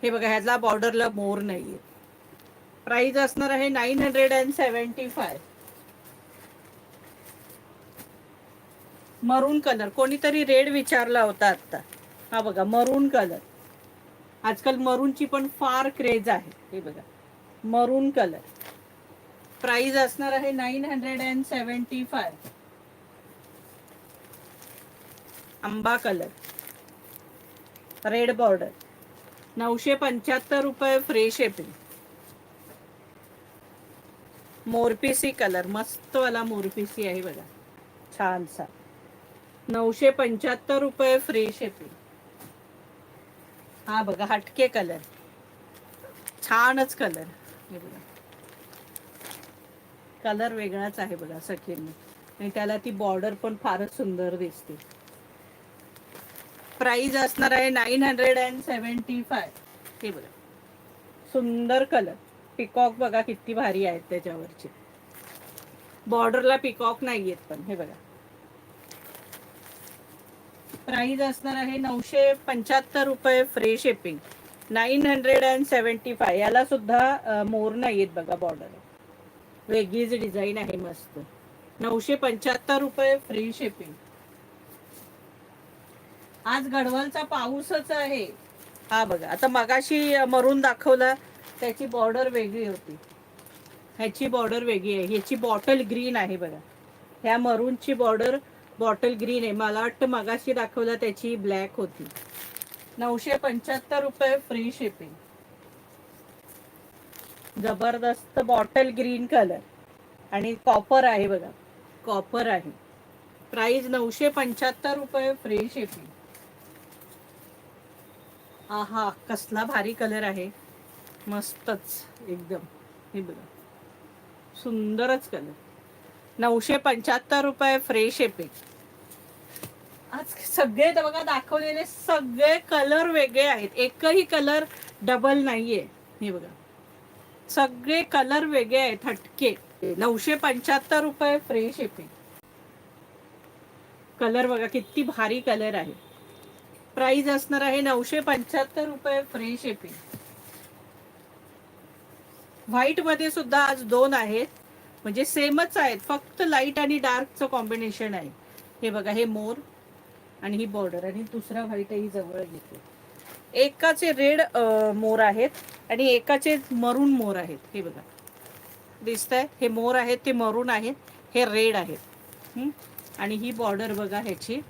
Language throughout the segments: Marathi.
हे बघा, ह्यातला बॉर्डरला मोर नाहीये. प्राइस असणार आहे 975. मरून कलर, कोणीतरी रेड विचारला होता आता. हा बघा, मरून कलर. आजकाल मरूनची पण फार क्रेज आहे. हे बघा, मरून कलर. प्राइस असणार आहे 975. आंबा कलर, रेड बॉर्डर, 975 रुपये फ्री शिपिंग. मोरपीसी कलर, मस्त वाला मोरपीसी आहे बघा, छानसा. 975 रुपये फ्री शिपिंग. हा बघा, हटके कलर, छानच कलर. हे बघा, कलर वेगळाच आहे बघा सखींनी, आणि त्याला ती बॉर्डर पण फारच सुंदर दिसते. प्राइस असणार आहे 975. हे बघा, सुंदर कलर. पिकॉक बघा किती भारी आहेत त्याच्यावरचे. बॉर्डरला पिकॉक नाही आहेत पण. हे बघा, प्राइस असणार आहे 975 रुपये फ्री शिपिंग. 975. याला सुद्धा मोर नाही आहेत बघा, बॉर्डर वेगळीच डिझाईन आहे मस्त. 975 रुपये फ्री शिपिंग. आज गडवालचा पाऊसच आहे. हा बघा, आता मगाशी मरून दाखवला, त्याची बॉर्डर वेगळी होती, ह्याची बॉर्डर वेगळी आहे. ह्याची बॉटल ग्रीन आहे बघा, ह्या मरूनची बॉर्डर बॉटल ग्रीन आहे. मला वाटतं मगाशी दाखवला त्याची ब्लॅक होती. 975 रुपये फ्री शिपिंग. जबरदस्त बॉटल ग्रीन कलर आणि कॉपर आहे बघा, कॉपर आहे. प्राइस 975 रुपये फ्री शिपिंग. आहा, कसला भारी कलर आहे, मस्तच एकदम. हे बघा, सुंदरच कलर. 975 रुपये फ्री शिपिंग. आज सगळे बघा दाखवलेले सगळे कलर वेगळे आहेत, एकही कलर डबल नाहीये. हे बघा, सगळे कलर वेगळे आहेत, हटके. 975 रुपये फ्री शिपिंग. कलर बघा किती भारी कलर आहे. प्राइस असणार आहे 975 रुपये फ्री शिपिंग. व्हाईट मध्ये सुद्धा आज 2 आहेत, म्हणजे सेमच आहेत, फक्त लाईट आणि डार्कचं कॉम्बिनेशन आहे. हे बघा, हे मोर आणि ही बॉर्डर, आणि दुसरा व्हाईटही जवळ घेतो. एकाचे रेड मोर आहेत आणि एकाचे मरून मोर आहेत. हे बघा, दिसतंय, हे मोर आहेत ते मरून आहेत, हे रेड आहेत. आणि ही बॉर्डर बघा ह्याची,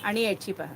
आणि याची पहा.